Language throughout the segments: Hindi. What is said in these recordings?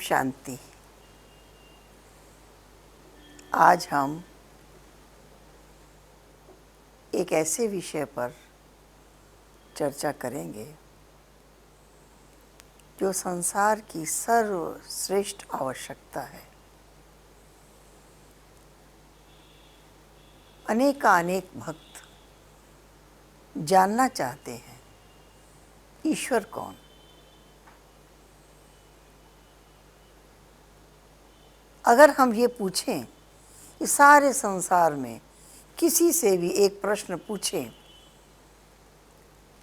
शांति। आज हम एक ऐसे विषय पर चर्चा करेंगे जो संसार की सर्वश्रेष्ठ आवश्यकता है। अनेक भक्त जानना चाहते हैं ईश्वर कौन। अगर हम ये पूछें कि सारे संसार में किसी से भी एक प्रश्न पूछें,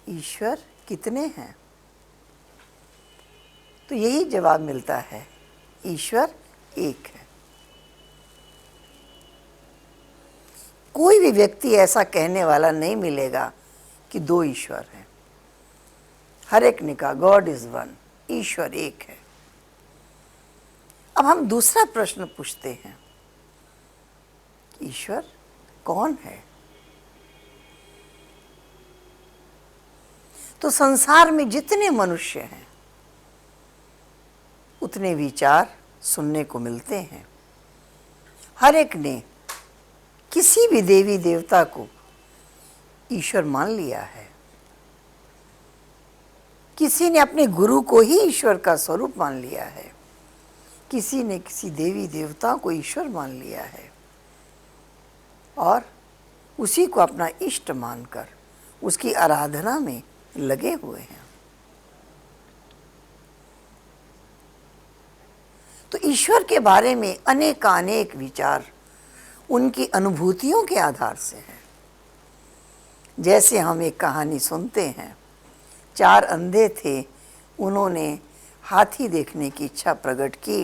ईश्वर कितने हैं, तो यही जवाब मिलता है, ईश्वर एक है। कोई भी व्यक्ति ऐसा कहने वाला नहीं मिलेगा कि दो ईश्वर हैं। हर एक ने कहा गॉड इज वन, ईश्वर एक है। अब हम दूसरा प्रश्न पूछते हैं, ईश्वर कौन है? तो संसार में जितने मनुष्य हैं उतने विचार सुनने को मिलते हैं। हर एक ने किसी भी देवी देवता को ईश्वर मान लिया है। किसी ने अपने गुरु को ही ईश्वर का स्वरूप मान लिया है, किसी ने किसी देवी देवता को ईश्वर मान लिया है और उसी को अपना इष्ट मानकर उसकी आराधना में लगे हुए हैं। तो ईश्वर के बारे में अनेक विचार उनकी अनुभूतियों के आधार से है। जैसे हम एक कहानी सुनते हैं, 4 अंधे थे, उन्होंने हाथी देखने की इच्छा प्रकट की।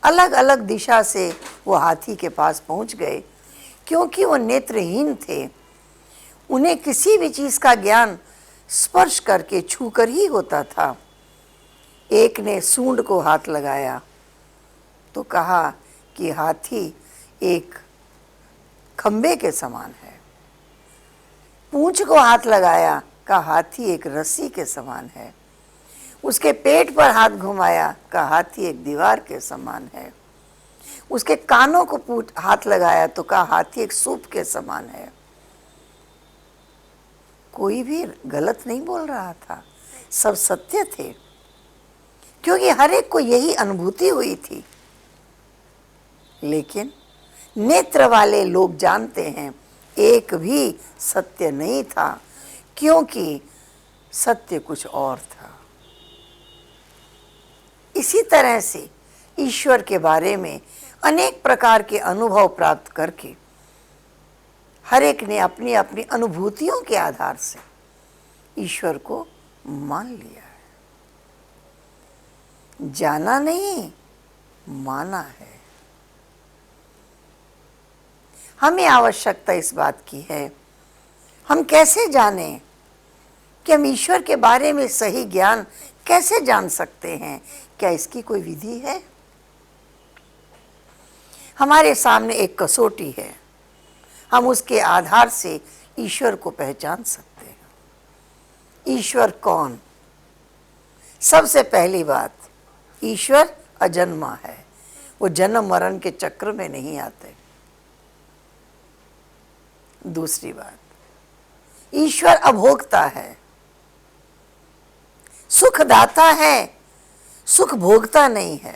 अलग अलग दिशा से वो हाथी के पास पहुंच गए। क्योंकि वो नेत्रहीन थे, उन्हें किसी भी चीज़ का ज्ञान स्पर्श करके छूकर ही होता था। एक ने सूंड को हाथ लगाया तो कहा कि हाथी एक खंबे के समान है। पूंछ को हाथ लगाया, कहा हाथी एक रस्सी के समान है। उसके पेट पर हाथ घुमाया, कहा हाथी एक दीवार के समान है। उसके कानों को हाथ लगाया तो कहा हाथी एक सूप के समान है। कोई भी गलत नहीं बोल रहा था, सब सत्य थे, क्योंकि हर एक को यही अनुभूति हुई थी। लेकिन नेत्र वाले लोग जानते हैं एक भी सत्य नहीं था, क्योंकि सत्य कुछ और था। इसी तरह से ईश्वर के बारे में अनेक प्रकार के अनुभव प्राप्त करके हर एक ने अपनी अपनी अनुभूतियों के आधार से ईश्वर को मान लिया है। जाना नहीं, माना है। हमें आवश्यकता इस बात की है, हम कैसे जानें कि हम ईश्वर के बारे में सही ज्ञान कैसे जान सकते हैं? क्या इसकी कोई विधि है? हमारे सामने एक कसौटी है, हम उसके आधार से ईश्वर को पहचान सकते हैं। ईश्वर कौन? सबसे पहली बात, ईश्वर अजन्मा है, वो जन्म मरण के चक्र में नहीं आते। दूसरी बात, ईश्वर अभोक्ता है, सुखदाता है, सुख भोगता नहीं है।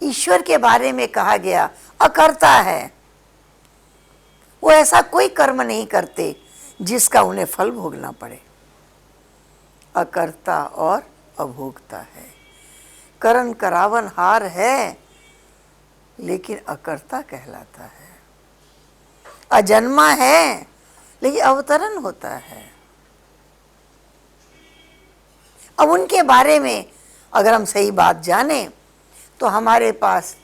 ईश्वर के बारे में कहा गया अकर्ता है, वो ऐसा कोई कर्म नहीं करते जिसका उन्हें फल भोगना पड़े। अकर्ता और अभोक्ता है, करण करावन हार है, लेकिन अकर्ता कहलाता है। अजन्मा है, लेकिन अवतरण होता है। अब उनके बारे में अगर हम सही बात जानें तो हमारे पास,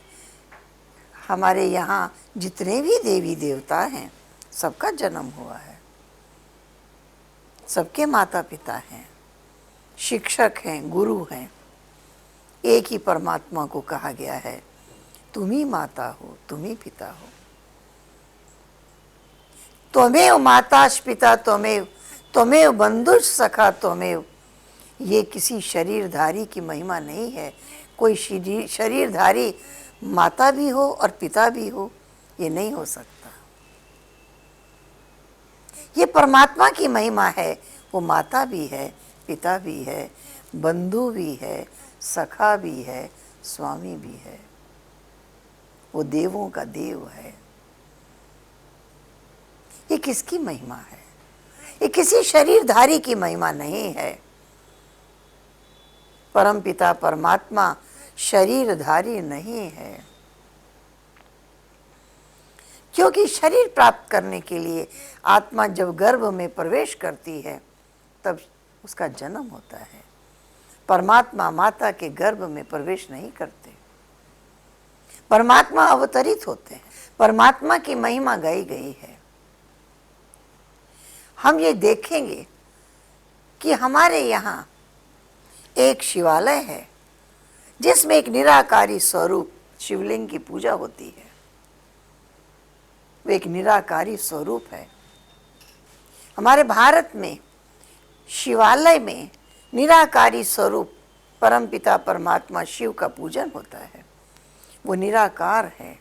हमारे यहाँ जितने भी देवी देवता हैं सबका जन्म हुआ है, सबके माता पिता हैं, शिक्षक हैं, गुरु हैं। एक ही परमात्मा को कहा गया है, तुम ही माता हो, तुम ही पिता हो। त्वमेव माताश्च पिता त्वमेव, त्वमेव बंधुश्च सखा त्वमेव, ये किसी शरीरधारी की महिमा नहीं है। कोई शरीरधारी माता भी हो और पिता भी हो, ये नहीं हो सकता। ये परमात्मा की महिमा है। वो माता भी है, पिता भी है, बंधु भी है, सखा भी है, स्वामी भी है। वो देवों का देव है। ये किसकी महिमा है? ये किसी शरीरधारी की महिमा नहीं है। परमपिता परमात्मा शरीरधारी नहीं है, क्योंकि शरीर प्राप्त करने के लिए आत्मा जब गर्भ में प्रवेश करती है तब उसका जन्म होता है। परमात्मा माता के गर्भ में प्रवेश नहीं करते। परमात्मा अवतरित होते हैं। परमात्मा की महिमा गाई गई है। हम ये देखेंगे कि हमारे यहाँ एक शिवालय है जिसमें एक निराकारी स्वरूप शिवलिंग की पूजा होती है। वो एक निराकारी स्वरूप है। हमारे भारत में शिवालय में निराकारी स्वरूप परमपिता परमात्मा शिव का पूजन होता है। वो निराकार है,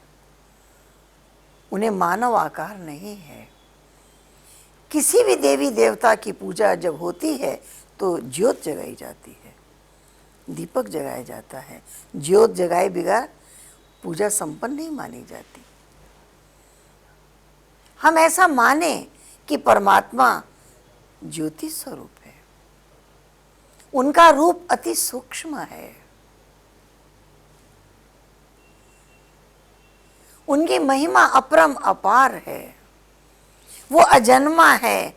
उन्हें मानव आकार नहीं है। किसी भी देवी देवता की पूजा जब होती है तो ज्योत जगाई जाती है, दीपक जगाया जाता है। ज्योत जगाए बगैर पूजा संपन्न नहीं मानी जाती। हम ऐसा माने कि परमात्मा ज्योति स्वरूप है, उनका रूप अति सूक्ष्म है, उनकी महिमा अपरम अपार है। वो अजन्मा है,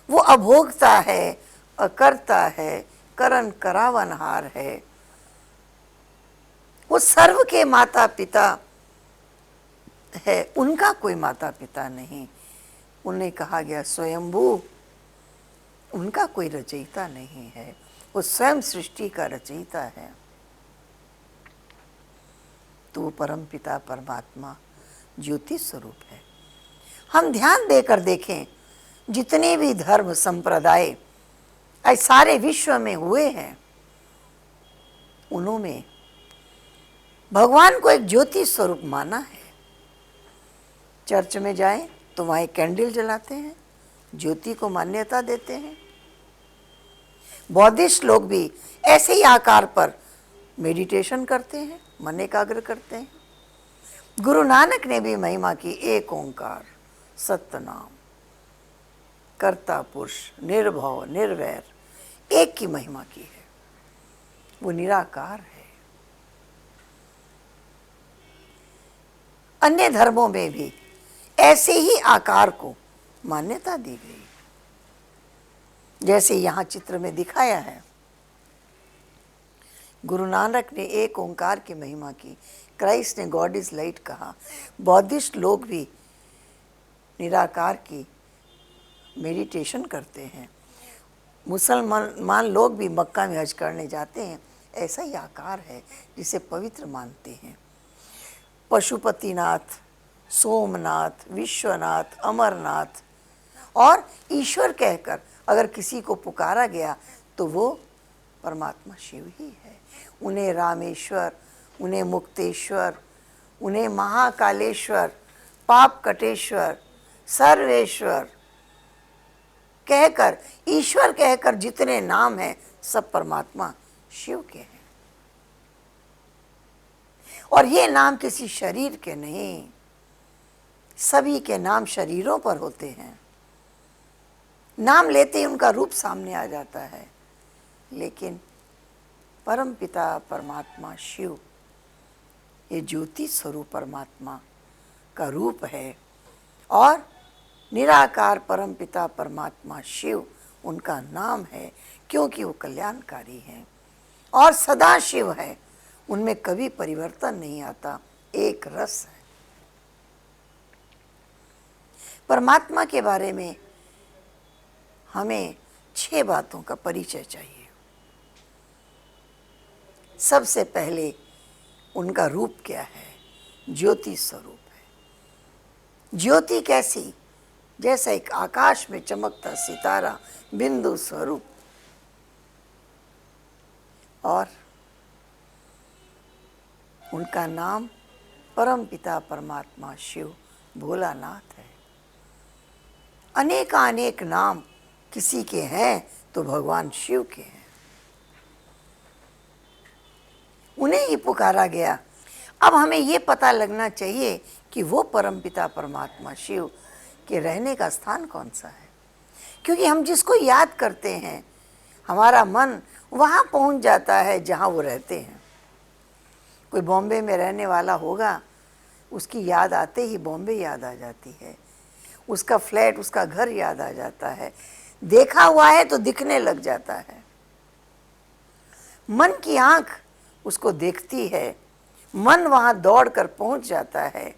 वो अभोक्ता है, अकर्ता है, करन करावनहार है। वो सर्व के माता पिता है, उनका कोई माता पिता नहीं। उन्हें कहा गया स्वयंभू, उनका कोई रचयिता नहीं है। वो स्वयं सृष्टि का रचयिता है। तो वो परम पिता परमात्मा ज्योति स्वरूप है। हम ध्यान देकर देखें, जितने भी धर्म संप्रदाय आज सारे विश्व में हुए हैं, उन्होंने भगवान को एक ज्योति स्वरूप माना है। चर्च में जाएं तो वहाँ एक कैंडल जलाते हैं, ज्योति को मान्यता देते हैं। बौद्धिस्ट लोग भी ऐसे ही आकार पर मेडिटेशन करते हैं, मन एकाग्र करते हैं। गुरु नानक ने भी महिमा की एक ओंकार सत्य नाम, कर्ता पुरुष, निर्भव निर्वैर, एक की महिमा की है। वो निराकार है। अन्य धर्मों में भी ऐसे ही आकार को मान्यता दी गई, जैसे यहाँ चित्र में दिखाया है। गुरु नानक ने एक ओंकार की महिमा की, क्राइस्ट ने गॉड इज लाइट कहा। बौद्धिस्ट लोग भी निराकार की मेडिटेशन करते हैं। मुसलमान लोग भी मक्का में हज करने जाते हैं, ऐसा ही आकार है जिसे पवित्र मानते हैं। पशुपतिनाथ, सोमनाथ, विश्वनाथ, अमरनाथ और ईश्वर कहकर अगर किसी को पुकारा गया तो वो परमात्मा शिव ही है। उन्हें रामेश्वर, उन्हें मुक्तेश्वर, उन्हें महाकालेश्वर, पाप कटेश्वर, सर्वेश्वर कहकर, ईश्वर कहकर जितने नाम हैं सब परमात्मा शिव के हैं। और ये नाम किसी शरीर के नहीं, सभी के नाम शरीरों पर होते हैं। नाम लेते ही उनका रूप सामने आ जाता है, लेकिन परम पिता परमात्मा शिव ये ज्योति स्वरूप परमात्मा का रूप है। और निराकार परम पिता परमात्मा शिव उनका नाम है, क्योंकि वो कल्याणकारी हैं और सदा शिव है। उनमें कभी परिवर्तन नहीं आता, एक रस है। परमात्मा के बारे में हमें 6 बातों का परिचय चाहिए। सबसे पहले उनका रूप क्या है? ज्योति स्वरूप है। ज्योति कैसी? जैसा एक आकाश में चमकता सितारा, बिंदु स्वरूप। और उनका नाम परमपिता परमात्मा शिव भोलानाथ है। अनेक नाम किसी के हैं तो भगवान शिव के हैं, उन्हें ही पुकारा गया। अब हमें ये पता लगना चाहिए कि वो परमपिता परमात्मा शिव के रहने का स्थान कौन सा है, क्योंकि हम जिसको याद करते हैं हमारा मन वहाँ पहुँच जाता है जहाँ वो रहते हैं। कोई बॉम्बे में रहने वाला होगा, उसकी याद आते ही बॉम्बे याद आ जाती है, उसका फ्लैट, उसका घर याद आ जाता है, देखा हुआ है तो दिखने लग जाता है। मन की आँख उसको देखती है, मन वहाँ दौड़ कर पहुँच जाता है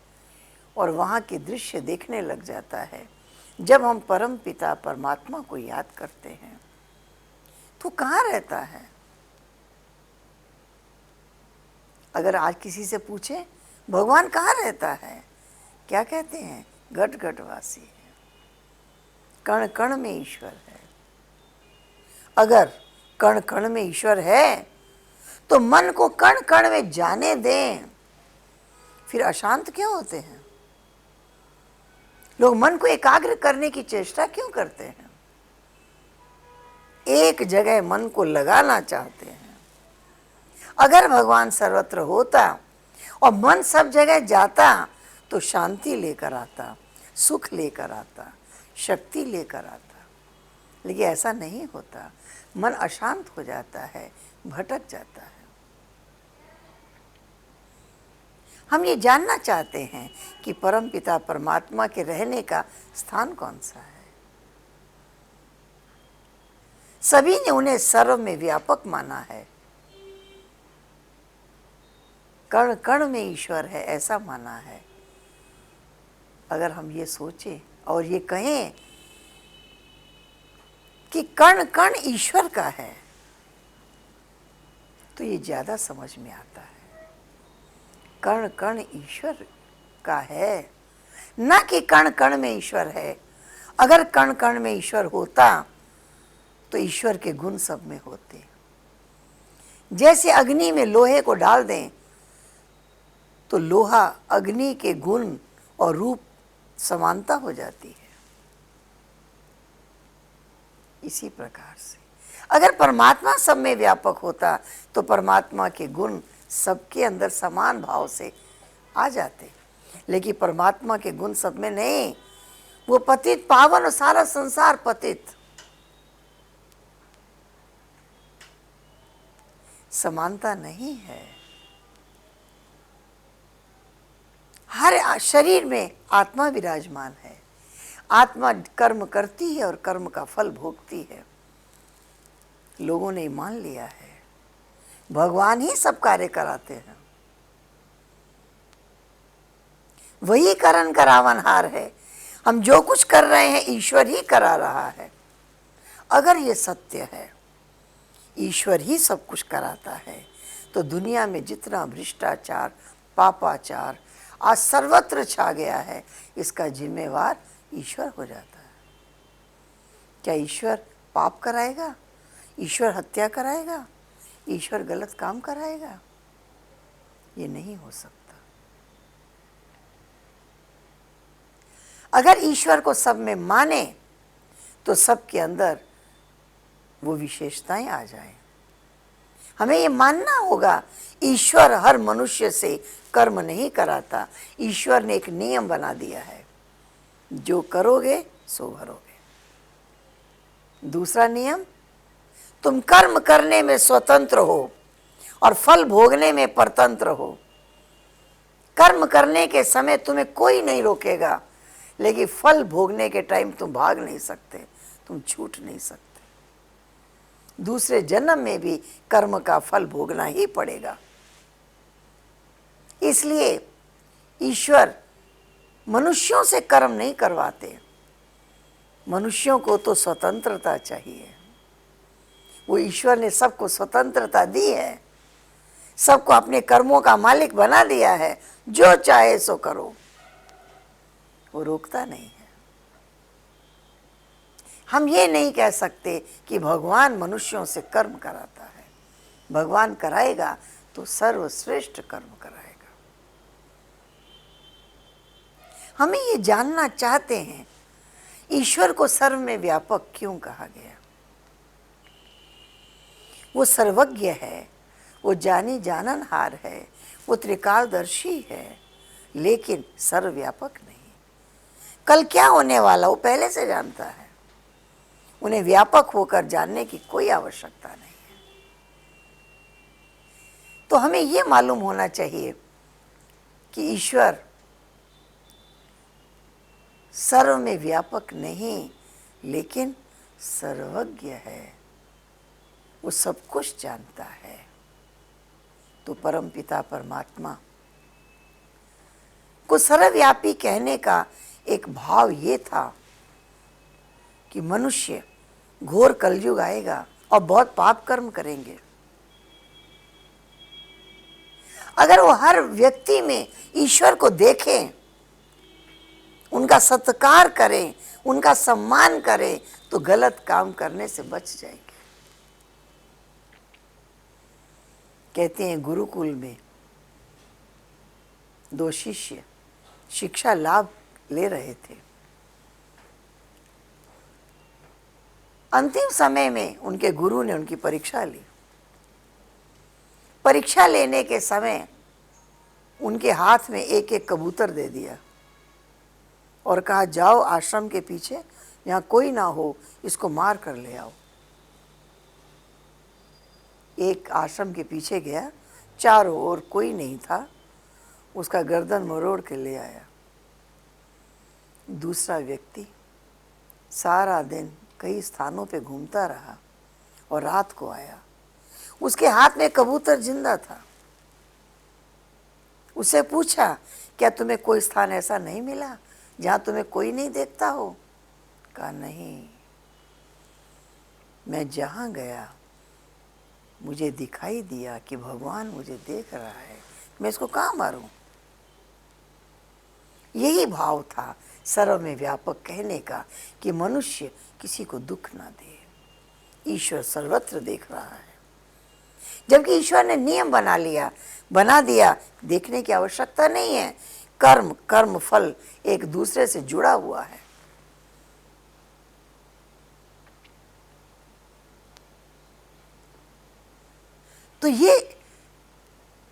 और वहाँ के दृश्य देखने लग जाता है। जब हम परम पिता परमात्मा को याद करते हैं तो कहाँ रहता है? अगर आज किसी से पूछे भगवान कहाँ रहता है, क्या कहते हैं? घट घट वासी है, कण कण में ईश्वर है। अगर कण कण में ईश्वर है तो मन को कण कण में जाने दें, फिर अशांत क्यों होते हैं? लोग मन को एकाग्र करने की चेष्टा क्यों करते हैं? एक जगह मन को लगाना चाहते हैं। अगर भगवान सर्वत्र होता और मन सब जगह जाता तो शांति लेकर आता, सुख लेकर आता, शक्ति लेकर आता। लेकिन ऐसा नहीं होता, मन अशांत हो जाता है, भटक जाता है। हम ये जानना चाहते हैं कि परमपिता परमात्मा के रहने का स्थान कौन सा है। सभी ने उन्हें सर्व में व्यापक माना है, कण कण में ईश्वर है ऐसा माना है। अगर हम ये सोचें और ये कहें कि कण कण ईश्वर का है तो ये ज़्यादा समझ में आता है। कण कण ईश्वर का है, न कि कण कण में ईश्वर है। अगर कण कण में ईश्वर होता तो ईश्वर के गुण सब में होते। जैसे अग्नि में लोहे को डाल दें तो लोहा अग्नि के गुण और रूप समानता हो जाती है। इसी प्रकार से अगर परमात्मा सब में व्यापक होता तो परमात्मा के गुण सबके अंदर समान भाव से आ जाते। लेकिन परमात्मा के गुण सब में नहीं, वो पतित पावन और सारा संसार पतित। समानता नहीं है। हर शरीर में आत्मा विराजमान है। आत्मा कर्म करती है और कर्म का फल भोगती है। लोगों ने मान लिया है भगवान ही सब कार्य कराते हैं, वही करण करावनहार है। हम जो कुछ कर रहे हैं ईश्वर ही करा रहा है। अगर ये सत्य है, ईश्वर ही सब कुछ कराता है, तो दुनिया में जितना भ्रष्टाचार, पापाचार आज सर्वत्र छा गया है, इसका जिम्मेवार ईश्वर हो जाता है। क्या ईश्वर पाप कराएगा? ईश्वर हत्या कराएगा? ईश्वर गलत काम कराएगा? ये नहीं हो सकता। अगर ईश्वर को सब में माने तो सबके अंदर वो विशेषताएं आ जाएं। हमें ये मानना होगा ईश्वर हर मनुष्य से कर्म नहीं कराता। ईश्वर ने एक नियम बना दिया है, जो करोगे सो भरोगे। दूसरा नियम, तुम कर्म करने में स्वतंत्र हो और फल भोगने में परतंत्र हो। कर्म करने के समय तुम्हें कोई नहीं रोकेगा, लेकिन फल भोगने के टाइम तुम भाग नहीं सकते, तुम छूट नहीं सकते। दूसरे जन्म में भी कर्म का फल भोगना ही पड़ेगा। इसलिए ईश्वर मनुष्यों से कर्म नहीं करवाते। मनुष्यों को तो स्वतंत्रता चाहिए। वो ईश्वर ने सबको स्वतंत्रता दी है, सबको अपने कर्मों का मालिक बना दिया है। जो चाहे सो करो, वो रोकता नहीं है। हम ये नहीं कह सकते कि भगवान मनुष्यों से कर्म कराता है। भगवान कराएगा तो सर्वश्रेष्ठ कर्म कराएगा। हमें ये जानना चाहते हैं ईश्वर को सर्व में व्यापक क्यों कहा गया। वो सर्वज्ञ है, वो जानी जाननहार है, वो त्रिकालदर्शी है, लेकिन सर्वव्यापक नहीं। कल क्या होने वाला वो पहले से जानता है। उन्हें व्यापक होकर जानने की कोई आवश्यकता नहीं है। तो हमें ये मालूम होना चाहिए कि ईश्वर सर्व में व्यापक नहीं, लेकिन सर्वज्ञ है, वो सब कुछ जानता है। तो परमपिता परमात्मा को सर्वव्यापी कहने का एक भाव ये था कि मनुष्य घोर कलयुग आएगा और बहुत पाप कर्म करेंगे। अगर वो हर व्यक्ति में ईश्वर को देखें, उनका सत्कार करें, उनका सम्मान करें, तो गलत काम करने से बच जाएंगे। कहते हैं गुरुकुल में दो शिष्य शिक्षा लाभ ले रहे थे। अंतिम समय में उनके गुरु ने उनकी परीक्षा ली। परीक्षा लेने के समय उनके हाथ में एक एक कबूतर दे दिया और कहा, जाओ आश्रम के पीछे, यहाँ कोई ना हो, इसको मार कर ले आओ। एक आश्रम के पीछे गया, चारों ओर कोई नहीं था, उसका गर्दन मरोड़ के ले आया। दूसरा व्यक्ति सारा दिन कई स्थानों पे घूमता रहा और रात को आया। उसके हाथ में कबूतर जिंदा था। उसे पूछा, क्या तुम्हें कोई स्थान ऐसा नहीं मिला जहां तुम्हें कोई नहीं देखता हो? कहा, नहीं, मैं जहां गया मुझे दिखाई दिया कि भगवान मुझे देख रहा है, मैं इसको कहाँ मारूं? यही भाव था सर्व में व्यापक कहने का कि मनुष्य किसी को दुख ना दे। ईश्वर सर्वत्र देख रहा है। जबकि ईश्वर ने नियम बना दिया, देखने की आवश्यकता नहीं है। कर्म फल एक दूसरे से जुड़ा हुआ है। तो ये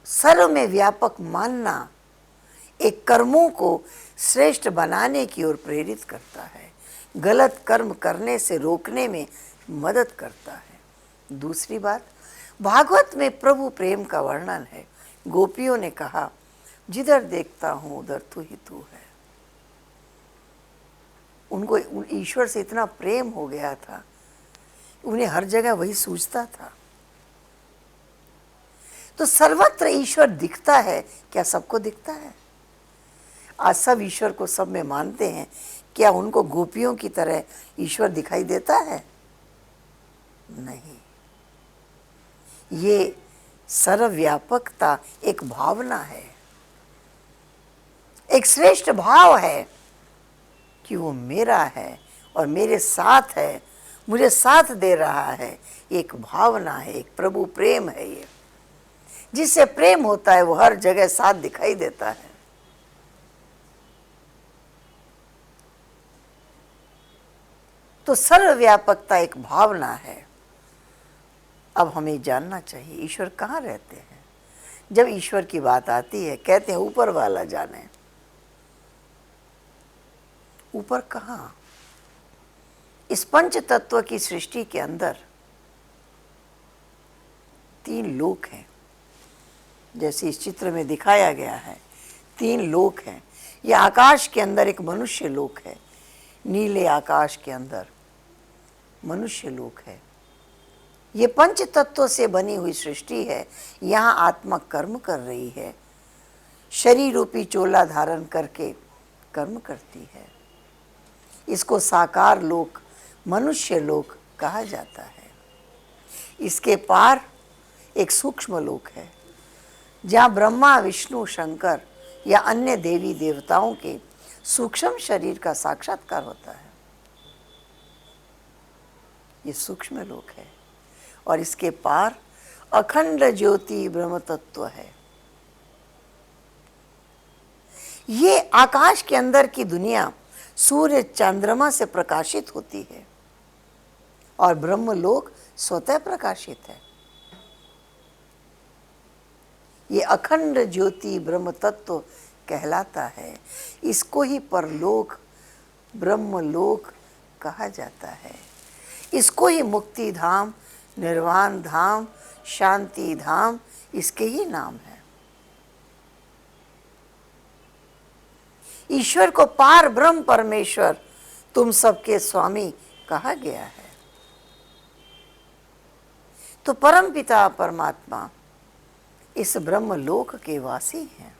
सर्व में व्यापक मानना एक कर्मों को श्रेष्ठ बनाने की ओर प्रेरित करता है, गलत कर्म करने से रोकने में मदद करता है। दूसरी बात, भागवत में प्रभु प्रेम का वर्णन है। गोपियों ने कहा, जिधर देखता हूं उधर तू ही तू है। उनको ईश्वर से इतना प्रेम हो गया था, उन्हें हर जगह वही सूझता था। तो सर्वत्र ईश्वर दिखता है। क्या सबको दिखता है? आज सब ईश्वर को सब में मानते हैं। क्या उनको गोपियों की तरह ईश्वर दिखाई देता है? नहीं। ये सर्वव्यापकता एक भावना है, एक श्रेष्ठ भाव है कि वो मेरा है और मेरे साथ है, मुझे साथ दे रहा है। एक भावना है, एक प्रभु प्रेम है। ये जिससे प्रेम होता है वो हर जगह साथ दिखाई देता है। तो सर्वव्यापकता एक भावना है। अब हमें जानना चाहिए ईश्वर कहाँ रहते हैं। जब ईश्वर की बात आती है, कहते हैं ऊपर वाला जाने। ऊपर कहाँ? इस पंच तत्व की सृष्टि के अंदर 3 लोक हैं, जैसे इस चित्र में दिखाया गया है। 3 लोक हैं। यह आकाश के अंदर एक मनुष्य लोक है, नीले आकाश के अंदर मनुष्य लोक है। ये पंच तत्वों से बनी हुई सृष्टि है। यहाँ आत्मा कर्म कर रही है, शरीर रूपी चोला धारण करके कर्म करती है। इसको साकार लोक, मनुष्य लोक कहा जाता है। इसके पार एक सूक्ष्म लोक है, जहाँ ब्रह्मा विष्णु शंकर या अन्य देवी देवताओं के सूक्ष्म शरीर का साक्षात्कार होता है। ये सूक्ष्म लोक है। और इसके पार अखंड ज्योति ब्रह्म तत्व है। ये आकाश के अंदर की दुनिया सूर्य चंद्रमा से प्रकाशित होती है और ब्रह्मलोक स्वतः प्रकाशित है। ये अखंड ज्योति ब्रह्म तत्व कहलाता है। इसको ही परलोक ब्रह्मलोक कहा जाता है। इसको ही मुक्ति धाम, निर्वाण धाम, शांति धाम इसके ही नाम है। ईश्वर को पार ब्रह्म परमेश्वर तुम सबके स्वामी कहा गया है। तो परमपिता परमात्मा इस ब्रह्मलोक के वासी हैं।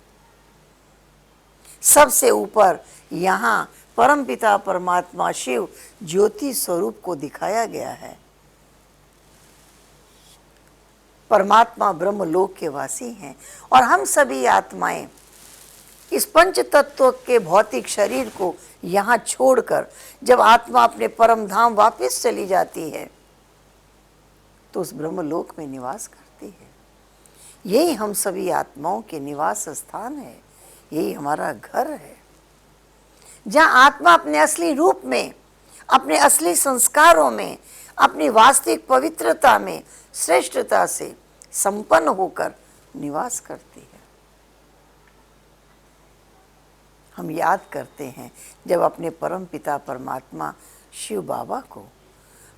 सबसे ऊपर यहाँ परमपिता परमात्मा शिव ज्योति स्वरूप को दिखाया गया है। परमात्मा ब्रह्मलोक के वासी हैं और हम सभी आत्माएं इस पंच तत्व के भौतिक शरीर को यहाँ छोड़कर जब आत्मा अपने परम धाम वापस चली जाती है तो उस ब्रह्मलोक में निवास करती है। यही हम सभी आत्माओं के निवास स्थान है, यही हमारा घर है, जहाँ आत्मा अपने असली रूप में, अपने असली संस्कारों में, अपनी वास्तविक पवित्रता में, श्रेष्ठता से संपन्न होकर निवास करती है। हम याद करते हैं जब अपने परम पिता परमात्मा शिव बाबा को,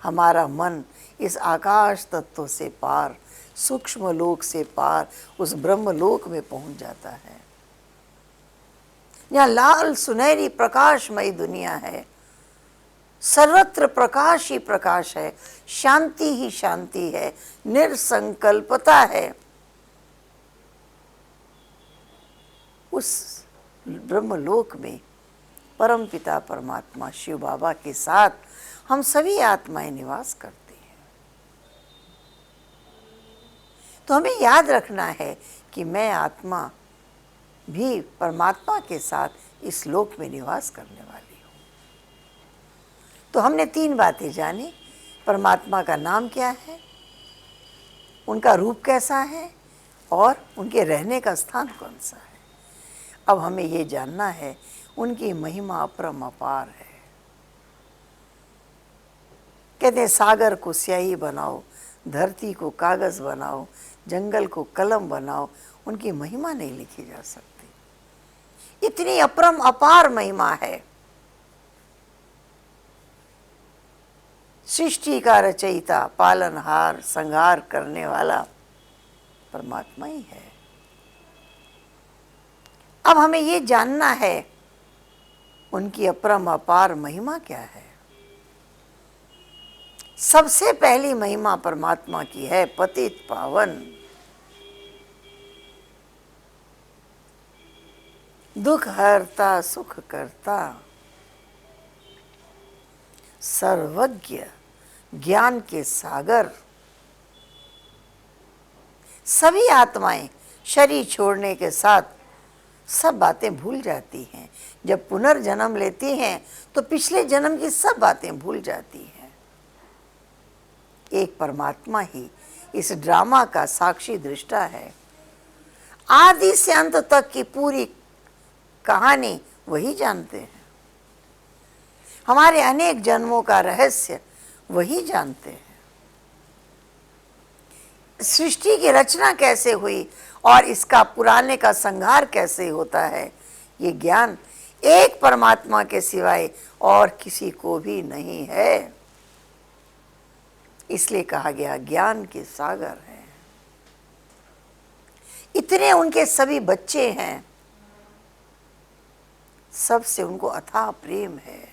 हमारा मन इस आकाश तत्व से पार, सूक्ष्म लोक से पार उस ब्रह्मलोक में पहुंच जाता है। यहाँ लाल सुनहरी प्रकाशमयी दुनिया है, सर्वत्र प्रकाश ही प्रकाश है, शांति ही शांति है, निरसंकल्पता है। उस ब्रह्मलोक में परम पिता परमात्मा शिव बाबा के साथ हम सभी आत्माएं निवास करती हैं। तो हमें याद रखना है कि मैं आत्मा भी परमात्मा के साथ इस लोक में निवास करने वाली हूँ। तो हमने 3 बातें जानी। परमात्मा का नाम क्या है, उनका रूप कैसा है और उनके रहने का स्थान कौन सा है। अब हमें ये जानना है उनकी महिमा अपरम अपार है। कहते हैं सागर को स्याही बनाओ, धरती को कागज बनाओ, जंगल को कलम बनाओ, उनकी महिमा नहीं लिखी जा सकती। इतनी अपरम अपार महिमा है। सृष्टि का रचयिता, पालनहार, संहार करने वाला परमात्मा ही है। अब हमें ये जानना है उनकी अपरम अपार महिमा क्या है। सबसे पहली महिमा परमात्मा की है पतित पावन, दुख हरता सुख करता, सर्वज्ञ, ज्ञान के सागर। सभी आत्माएं शरीर छोड़ने के साथ सब बातें भूल जाती हैं। जब पुनर्जन्म लेती हैं तो पिछले जन्म की सब बातें भूल जाती हैं। एक परमात्मा ही इस ड्रामा का साक्षी दृष्टा है। आदि से अंत तक की पूरी कहानी वही जानते हैं। हमारे अनेक जन्मों का रहस्य वही जानते हैं। सृष्टि की रचना कैसे हुई और इसका पुराने का संहार कैसे होता है, ये ज्ञान एक परमात्मा के सिवाय और किसी को भी नहीं है। इसलिए कहा गया ज्ञान के सागर है। इतने उनके सभी बच्चे हैं, सबसे उनको अथाह प्रेम है।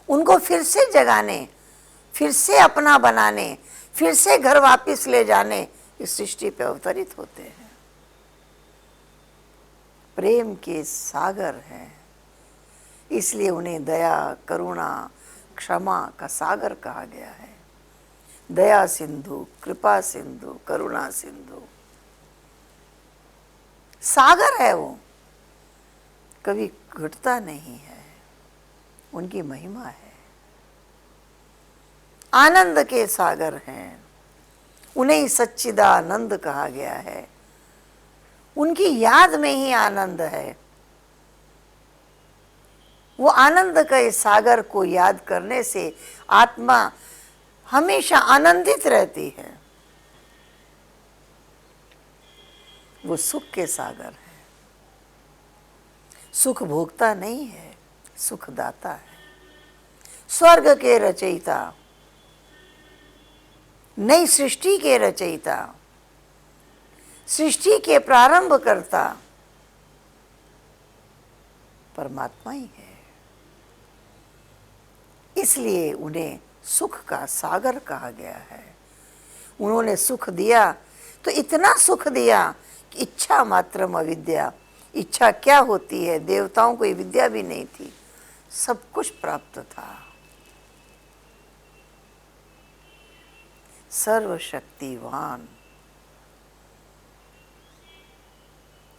उनको फिर से जगाने, फिर से अपना बनाने, फिर से घर वापस ले जाने इस सृष्टि पे अवतरित होते हैं। प्रेम के सागर हैं, इसलिए उन्हें दया, करुणा, क्षमा का सागर कहा गया है। दया सिंधु, कृपा सिंधु, करुणा सिंधु, सागर है वो, कभी घटता नहीं है। उनकी महिमा है। आनंद के सागर हैं, उन्हें ही सच्चिदानंद कहा गया है। उनकी याद में ही आनंद है। वो आनंद के सागर को याद करने से आत्मा हमेशा आनंदित रहती है। वो सुख के सागर है। सुख भोगता नहीं है, सुख दाता है। स्वर्ग के रचयिता, नई सृष्टि के रचयिता, सृष्टि के प्रारंभ करता परमात्मा ही है। इसलिए उन्हें सुख का सागर कहा गया है। उन्होंने सुख दिया तो इतना सुख दिया कि इच्छा मात्रम अविद्या। इच्छा क्या होती है? देवताओं को ये विद्या भी नहीं थी, सब कुछ प्राप्त था। सर्वशक्तिवान,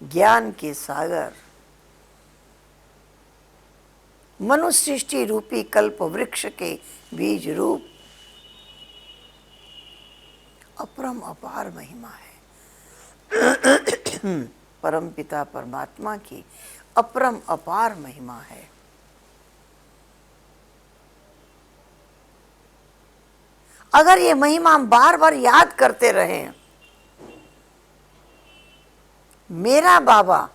ज्ञान के सागर, मनुष्य सृष्टि रूपी कल्प वृक्ष के बीज रूप अपरम अपार महिमा है। परमपिता परमात्मा की अपरम अपार महिमा है। अगर ये महिमा हम बार बार याद करते रहें, मेरा बाबा,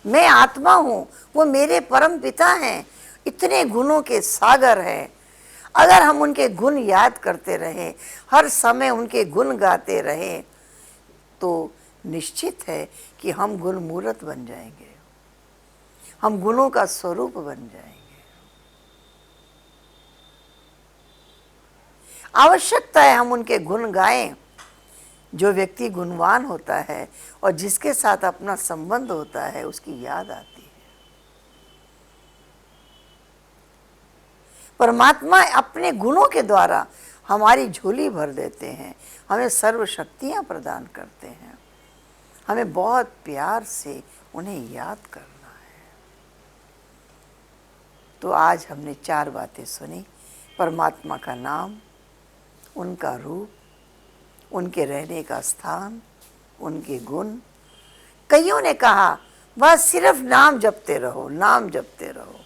मैं आत्मा हूं, वो मेरे परम पिता हैं, इतने गुणों के सागर हैं। अगर हम उनके गुण याद करते रहें, हर समय उनके गुण गाते रहें, तो निश्चित है कि हम गुणमूर्त बन जाएंगे, हम गुणों का स्वरूप बन जाएंगे। आवश्यकता है हम उनके गुण गाएं। जो व्यक्ति गुणवान होता है और जिसके साथ अपना संबंध होता है, उसकी याद आती है। परमात्मा अपने गुणों के द्वारा हमारी झोली भर देते हैं, हमें सर्व शक्तियां प्रदान करते हैं। हमें बहुत प्यार से उन्हें याद करना है। तो आज हमने 4 बातें सुनी। परमात्मा का नाम, उनका रूप, उनके रहने का स्थान, उनके गुण। कईयों ने कहा बस सिर्फ नाम जपते रहो, नाम जपते रहो,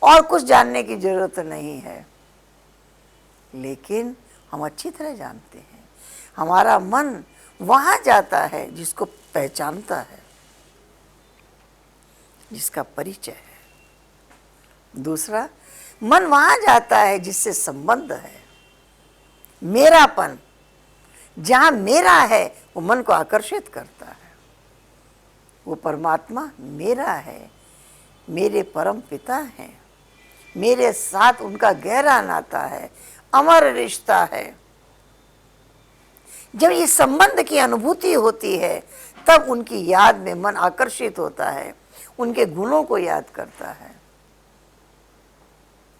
और कुछ जानने की जरूरत नहीं है। लेकिन हम अच्छी तरह जानते हैं, हमारा मन वहां जाता है जिसको पहचानता है, जिसका परिचय है। दूसरा, मन वहां जाता है जिससे संबंध है। मेरापन, जहां मेरा है वो मन को आकर्षित करता है। वो परमात्मा मेरा है, मेरे परम पिता हैं, मेरे साथ उनका गहरा नाता है, अमर रिश्ता है। जब ये संबंध की अनुभूति होती है, तब उनकी याद में मन आकर्षित होता है, उनके गुणों को याद करता है,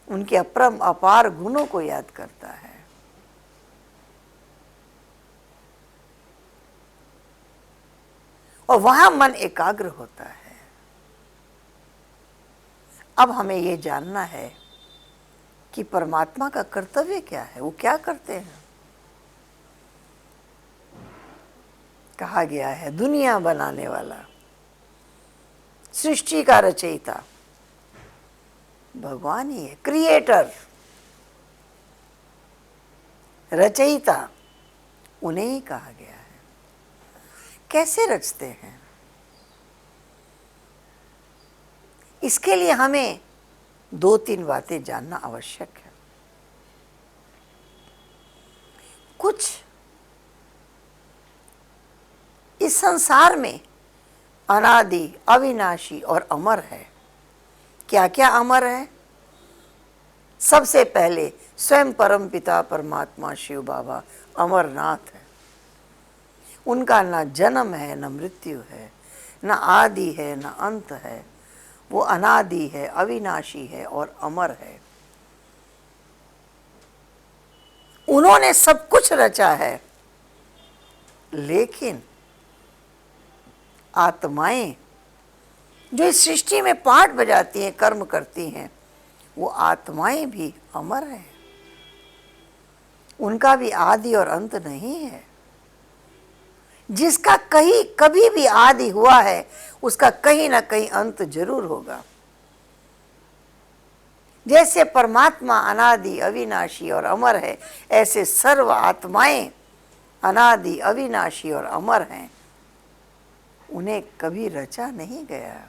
उनके अपरम अपार गुणों को याद करता है। और वहां मन एकाग्र होता है। अब हमें यह जानना है कि परमात्मा का कर्तव्य क्या है, वो क्या करते हैं। कहा गया है दुनिया बनाने वाला, सृष्टि का रचयिता भगवान ही है। क्रिएटर, रचयिता, उन्हें ही कहा गया है। कैसे रचते हैं, इसके लिए हमें 2-3 बातें जानना आवश्यक है। कुछ इस संसार में अनादि, अविनाशी और अमर है। क्या क्या अमर है? सबसे पहले स्वयं परम पिता परमात्मा शिव बाबा अमरनाथ है। उनका ना जन्म है, ना मृत्यु है, ना आदि है, ना अंत है। वो अनादि है, अविनाशी है और अमर है। उन्होंने सब कुछ रचा है, लेकिन आत्माएं जो इस सृष्टि में पार्ट बजाती हैं, कर्म करती हैं, वो आत्माएं भी अमर हैं। उनका भी आदि और अंत नहीं है। जिसका कहीं कभी भी आदि हुआ है उसका कहीं ना कहीं अंत जरूर होगा। जैसे परमात्मा अनादि अविनाशी और अमर है, ऐसे सर्व आत्माएं अनादि अविनाशी और अमर हैं। उन्हें कभी रचा नहीं गया।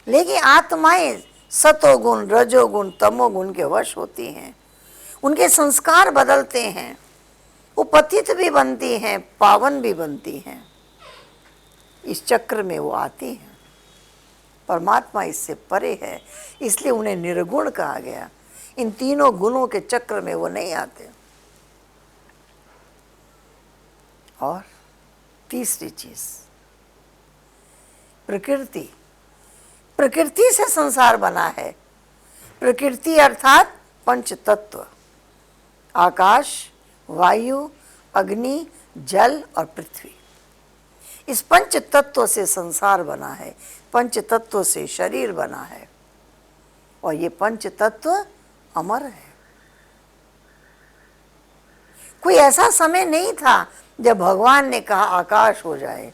लेकिन आत्माएं सतोगुण रजोगुण तमोगुण के वश होती हैं। उनके संस्कार बदलते हैं, वो पतित भी बनती हैं, पावन भी बनती हैं। इस चक्र में वो आती हैं। परमात्मा इससे परे है, इसलिए उन्हें निर्गुण कहा गया। इन तीनों गुणों के चक्र में वो नहीं आते। और तीसरी चीज प्रकृति। प्रकृति से संसार बना है। प्रकृति अर्थात पंच तत्व, आकाश, वायु, अग्नि, जल और पृथ्वी। इस पंच तत्व से संसार बना है, पंच तत्व से शरीर बना है, और ये पंच तत्व अमर है। कोई ऐसा समय नहीं था जब भगवान ने कहा आकाश हो जाए,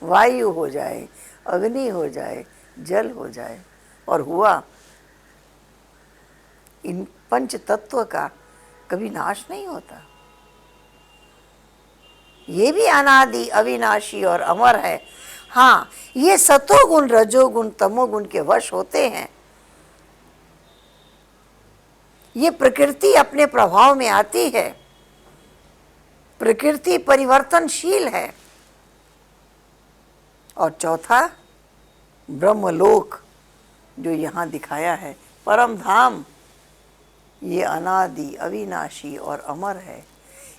वायु हो जाए, अग्नि हो जाए, जल हो जाए, और हुआ। इन पंच तत्व का कभी नाश नहीं होता। ये भी अनादि अविनाशी और अमर है। हाँ, ये सतोगुण रजोगुण तमोगुण के वश होते हैं। ये प्रकृति अपने प्रभाव में आती है। प्रकृति परिवर्तनशील है। और चौथा ब्रह्मलोक जो यहाँ दिखाया है, परम धाम, ये अनादि अविनाशी और अमर है।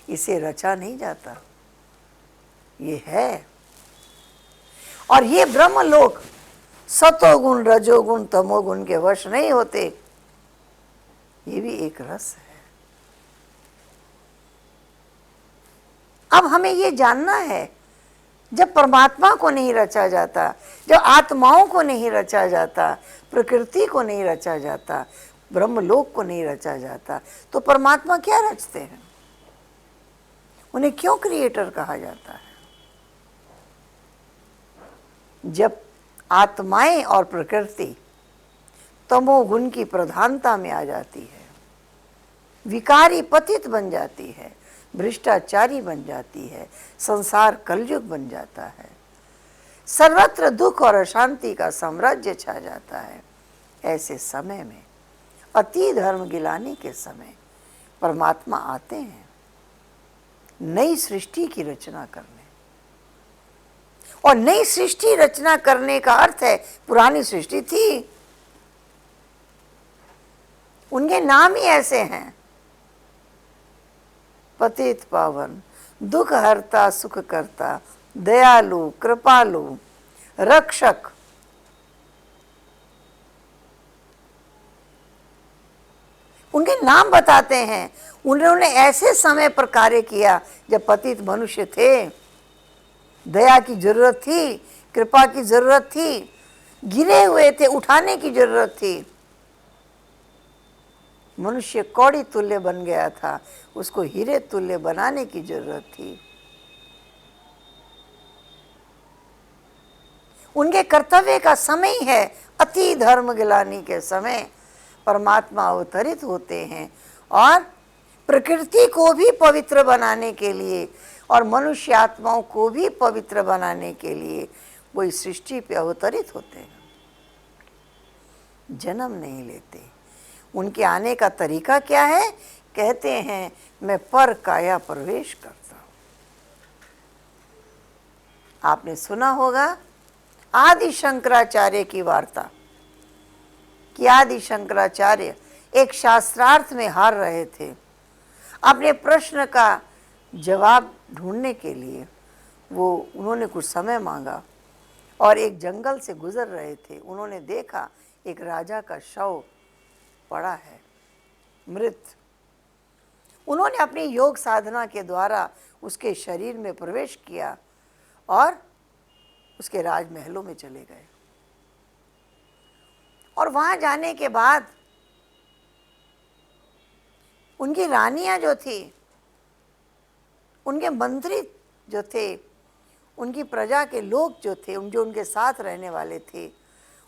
इसे रचा नहीं जाता, ये है। और ये ब्रह्मलोक सतोगुण रजोगुण तमोगुण के वश नहीं होते। ये भी एक रस है। अब हमें ये जानना है, जब परमात्मा को नहीं रचा जाता, जब आत्माओं को नहीं रचा जाता, प्रकृति को नहीं रचा जाता, ब्रह्मलोक को नहीं रचा जाता, तो परमात्मा क्या रचते हैं? उन्हें क्यों क्रिएटर कहा जाता है? जब आत्माएं और प्रकृति तमोगुण की प्रधानता में आ जाती है, विकारी पतित बन जाती है, भ्रष्टाचारी बन जाती है, संसार कलयुग बन जाता है, सर्वत्र दुख और अशांति का साम्राज्य छा जाता है, ऐसे समय में, अति धर्म गिलानी के समय, परमात्मा आते हैं नई सृष्टि की रचना करने। और नई सृष्टि रचना करने का अर्थ है, पुरानी सृष्टि थी, उनके नाम ही ऐसे हैं, पतित पावन, दुख हरता सुख करता, दयालु कृपालु, रक्षक। उनके नाम बताते हैं। उन्होंने ऐसे समय पर कार्य किया जब पतित मनुष्य थे, दया की जरूरत थी, कृपा की जरूरत थी, गिरे हुए थे, उठाने की जरूरत थी। मनुष्य कौड़ी तुल्य बन गया था, उसको हीरे तुल्य बनाने की जरूरत थी। उनके कर्तव्य का समय है, अति धर्म गिलानी के समय परमात्मा अवतरित होते हैं और प्रकृति को भी पवित्र बनाने के लिए और मनुष्य आत्माओं को भी पवित्र बनाने के लिए वो इस सृष्टि पे अवतरित होते हैं। जन्म नहीं लेते। उनके आने का तरीका क्या है? कहते हैं, मैं पर काया प्रवेश करता हूं। आपने सुना होगा आदि शंकराचार्य की वार्ता कि आदि शंकराचार्य एक शास्त्रार्थ में हार रहे थे। अपने प्रश्न का जवाब ढूंढने के लिए उन्होंने कुछ समय मांगा और एक जंगल से गुजर रहे थे। उन्होंने देखा एक राजा का शव पड़ा है, मृत। उन्होंने अपनी योग साधना के द्वारा उसके शरीर में प्रवेश किया और उसके राजमहलों में चले गए। और वहां जाने के बाद उनकी रानियां जो थी उनके मंत्री जो थे, उनकी प्रजा के लोग जो थे, जो उनके साथ रहने वाले थे,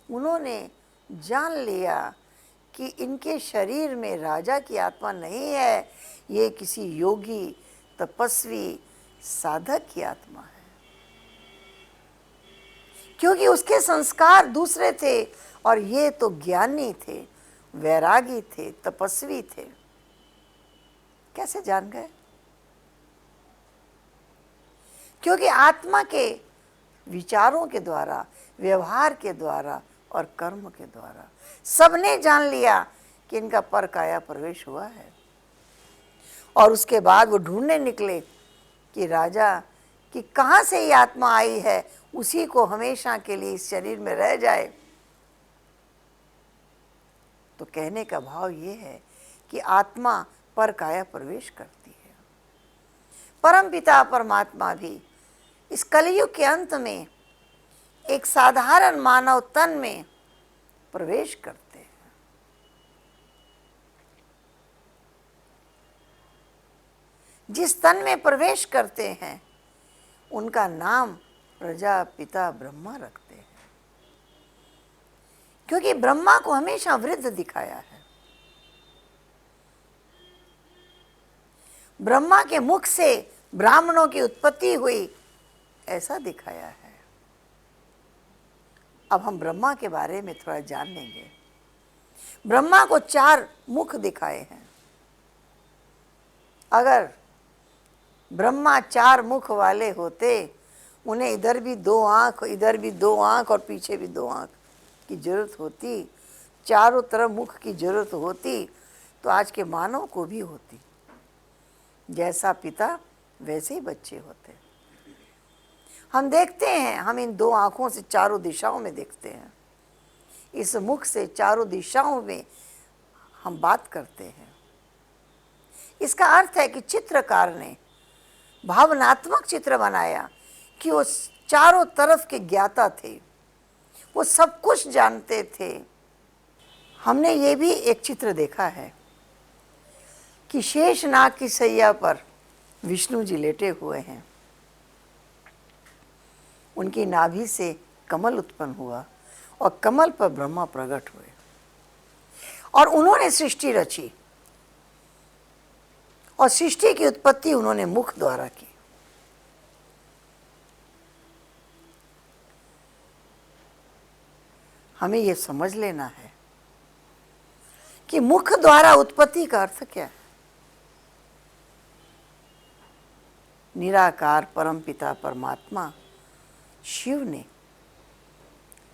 उन्होंने जान लिया कि इनके शरीर में राजा की आत्मा नहीं है, ये किसी योगी, तपस्वी, साधक की आत्मा है। क्योंकि उसके संस्कार दूसरे थे और ये तो ज्ञानी थे, वैरागी थे, तपस्वी थे। कैसे जान गए? क्योंकि आत्मा के विचारों के द्वारा, व्यवहार के द्वारा और कर्म के द्वारा सबने जान लिया कि इनका पर काया प्रवेश हुआ है। और उसके बाद वो ढूंढने निकले कि राजा कि कहाँ से ये आत्मा आई है, उसी को हमेशा के लिए इस शरीर में रह जाए। तो कहने का भाव ये है कि आत्मा पर काया प्रवेश करती है। परमपिता परमात्मा भी इस कलयुग के अंत में एक साधारण मानव तन में प्रवेश करते हैं। जिस तन में प्रवेश करते हैं उनका नाम प्रजापिता ब्रह्मा रखते हैं, क्योंकि ब्रह्मा को हमेशा वृद्ध दिखाया है। ब्रह्मा के मुख से ब्राह्मणों की उत्पत्ति हुई, ऐसा दिखाया है। अब हम ब्रह्मा के बारे में थोड़ा जान लेंगे। ब्रह्मा को 4 मुख दिखाए हैं। अगर ब्रह्मा 4 मुख वाले होते, उन्हें इधर भी 2 आँख, इधर भी 2 आँख और पीछे भी 2 आँख की जरूरत होती, चारों तरफ मुख की जरूरत होती, तो आज के मानव को भी होती। जैसा पिता वैसे ही बच्चे होते। हम देखते हैं, हम इन 2 आँखों से चारों दिशाओं में देखते हैं, इस मुख से चारों दिशाओं में हम बात करते हैं। इसका अर्थ है कि चित्रकार ने भावनात्मक चित्र बनाया कि वो चारों तरफ के ज्ञाता थे, वो सब कुछ जानते थे। हमने ये भी एक चित्र देखा है कि शेषनाग की सैया पर विष्णु जी लेटे हुए हैं, उनकी नाभि से कमल उत्पन्न हुआ और कमल पर ब्रह्मा प्रकट हुए और उन्होंने सृष्टि रची और सृष्टि की उत्पत्ति उन्होंने मुख द्वारा की। हमें यह समझ लेना है कि मुख द्वारा उत्पत्ति का अर्थ क्या है। निराकार परमपिता परमात्मा शिव ने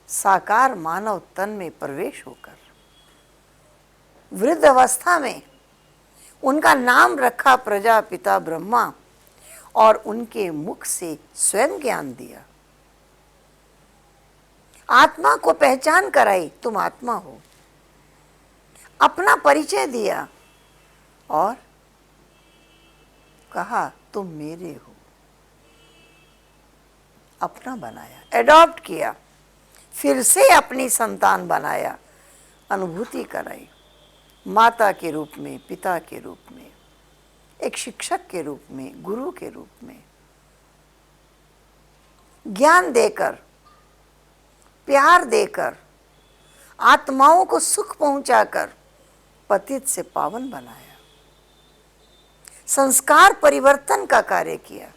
साकार मानव तन में प्रवेश होकर वृद्ध अवस्था में उनका नाम रखा प्रजापिता ब्रह्मा और उनके मुख से स्वयं ज्ञान दिया, आत्मा को पहचान कराई, तुम आत्मा हो, अपना परिचय दिया और कहा तुम मेरे हो, अपना बनाया, एडॉप्ट किया, फिर से अपनी संतान बनाया, अनुभूति कराई, माता के रूप में, पिता के रूप में, एक शिक्षक के रूप में, गुरु के रूप में, ज्ञान देकर, प्यार देकर, आत्माओं को सुख पहुंचाकर पतित से पावन बनाया, संस्कार परिवर्तन का कार्य किया,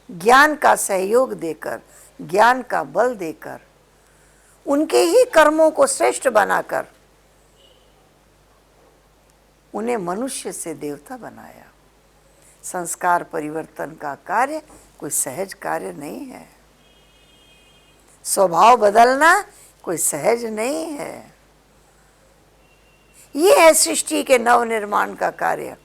ज्ञान का सहयोग देकर, ज्ञान का बल देकर, उनके ही कर्मों को श्रेष्ठ बनाकर उन्हें मनुष्य से देवता बनाया। संस्कार परिवर्तन का कार्य कोई सहज कार्य नहीं है, स्वभाव बदलना कोई सहज नहीं है। ये है सृष्टि के नव निर्माण का कार्य।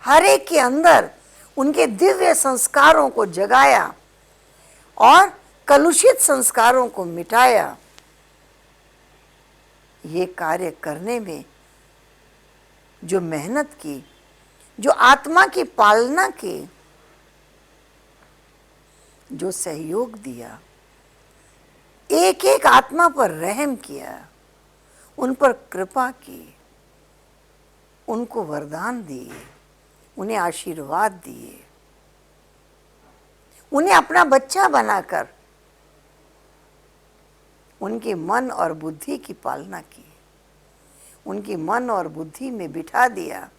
हर एक के अंदर उनके दिव्य संस्कारों को जगाया और कलुषित संस्कारों को मिटाया। ये कार्य करने में जो मेहनत की, जो आत्मा की पालना की, जो सहयोग दिया, एक एक आत्मा पर रहम किया, उन पर कृपा की, उनको वरदान दिए, उन्हें आशीर्वाद दिए, उन्हें अपना बच्चा बनाकर उनके मन और बुद्धि की पालना की, उनकी मन और बुद्धि में बिठा दिया,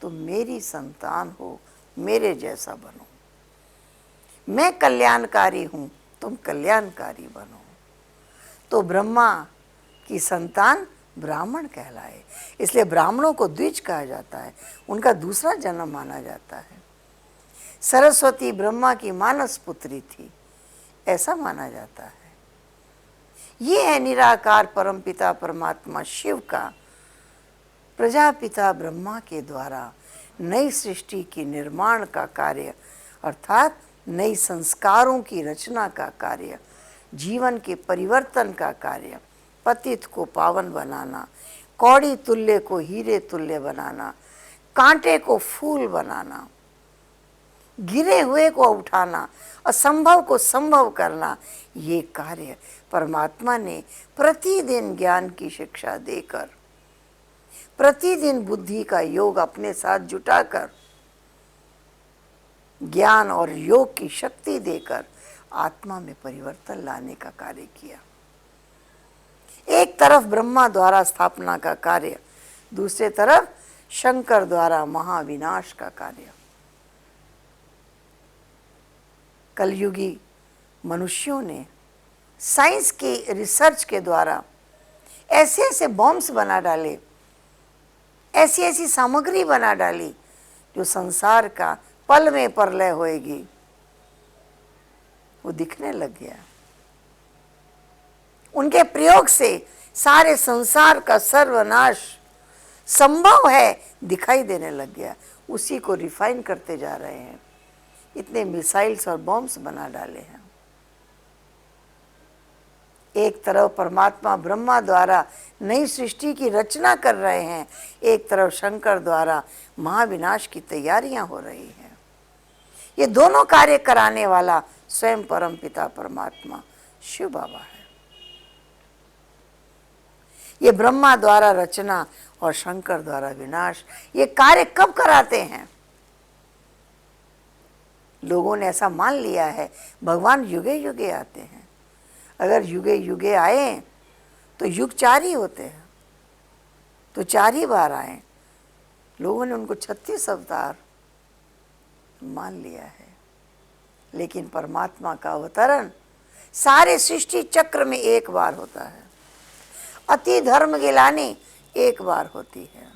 तुम मेरी संतान हो, मेरे जैसा बनो, मैं कल्याणकारी हूँ, तुम कल्याणकारी बनो। तो ब्रह्मा की संतान ब्राह्मण कहलाए, इसलिए ब्राह्मणों को द्विज कहा जाता है, उनका दूसरा जन्म माना जाता है। सरस्वती ब्रह्मा की मानस पुत्री थी, ऐसा माना जाता है। ये है निराकार परमपिता परमात्मा शिव का प्रजापिता ब्रह्मा के द्वारा नई सृष्टि की निर्माण का कार्य, अर्थात नई संस्कारों की रचना का कार्य, जीवन के परिवर्तन का कार्य, पतित को पावन बनाना, कौड़ी तुल्य को हीरे तुल्य बनाना, कांटे को फूल बनाना, गिरे हुए को उठाना, असंभव को संभव करना, ये कार्य परमात्मा ने प्रतिदिन ज्ञान की शिक्षा देकर, प्रतिदिन बुद्धि का योग अपने साथ जुटाकर, ज्ञान और योग की शक्ति देकर आत्मा में परिवर्तन लाने का कार्य किया। एक तरफ ब्रह्मा द्वारा स्थापना का कार्य, दूसरे तरफ शंकर द्वारा महाविनाश का कार्य। कलयुगी मनुष्यों ने साइंस की रिसर्च के द्वारा ऐसे ऐसे बॉम्ब्स बना डाले, ऐसी ऐसी सामग्री बना डाली जो संसार का पल में प्रलय होएगी, वो दिखने लग गया। उनके प्रयोग से सारे संसार का सर्वनाश संभव है दिखाई देने लग गया। उसी को रिफाइन करते जा रहे हैं, इतने मिसाइल्स और बॉम्ब्स बना डाले हैं। एक तरफ परमात्मा ब्रह्मा द्वारा नई सृष्टि की रचना कर रहे हैं, एक तरफ शंकर द्वारा महाविनाश की तैयारियां हो रही हैं। ये दोनों कार्य कराने वाला स्वयं परमपिता परमात्मा शिव बाबा है। ये ब्रह्मा द्वारा रचना और शंकर द्वारा विनाश, ये कार्य कब कराते हैं? लोगों ने ऐसा मान लिया है भगवान युगे युगे आते हैं। अगर युगे युगे आए तो युग 4 ही होते हैं, तो 4 ही बार आए। लोगों ने उनको 36 अवतार मान लिया है, लेकिन परमात्मा का अवतरण सारे सृष्टि चक्र में एक बार होता है। अति धर्म गिलानी एक बार होती है।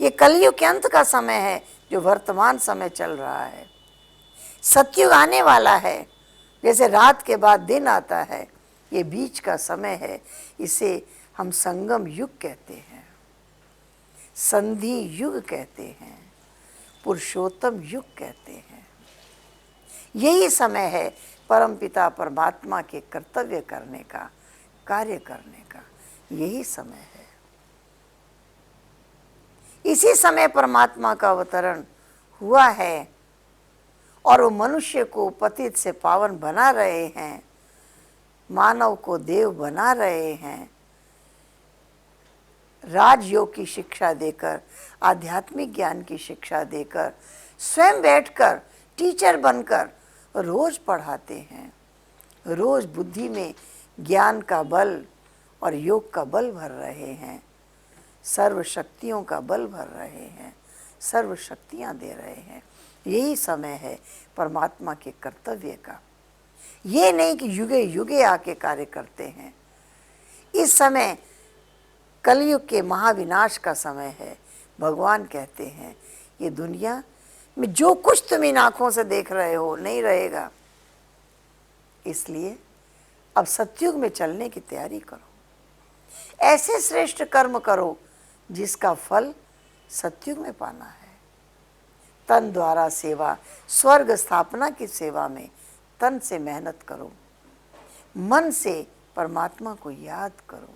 ये कलयुग के अंत का समय है, जो वर्तमान समय चल रहा है। सतयुग आने वाला है, जैसे रात के बाद दिन आता है, ये बीच का समय है। इसे हम संगम युग कहते हैं, संधि युग कहते हैं, पुरुषोत्तम युग कहते हैं। यही समय है परमपिता परमात्मा के कर्तव्य करने का, कार्य करने का, यही समय है। इसी समय परमात्मा का अवतरण हुआ है और वो मनुष्य को पतित से पावन बना रहे हैं, मानव को देव बना रहे हैं। राजयोग की शिक्षा देकर, आध्यात्मिक ज्ञान की शिक्षा देकर, स्वयं बैठकर टीचर बनकर रोज पढ़ाते हैं। रोज बुद्धि में ज्ञान का बल और योग का बल भर रहे हैं, सर्व शक्तियों का बल भर रहे हैं, सर्व शक्तियाँ दे रहे हैं। यही समय है परमात्मा के कर्तव्य का। ये नहीं कि युगे युगे आके कार्य करते हैं। इस समय कलयुग के महाविनाश का समय है। भगवान कहते हैं ये दुनिया में जो कुछ तुम इन आँखों से देख रहे हो नहीं रहेगा, इसलिए अब सतयुग में चलने की तैयारी करो। ऐसे श्रेष्ठ कर्म करो जिसका फल सतयुग में पाना है। तन द्वारा सेवा, स्वर्ग स्थापना की सेवा में तन से मेहनत करो, मन से परमात्मा को याद करो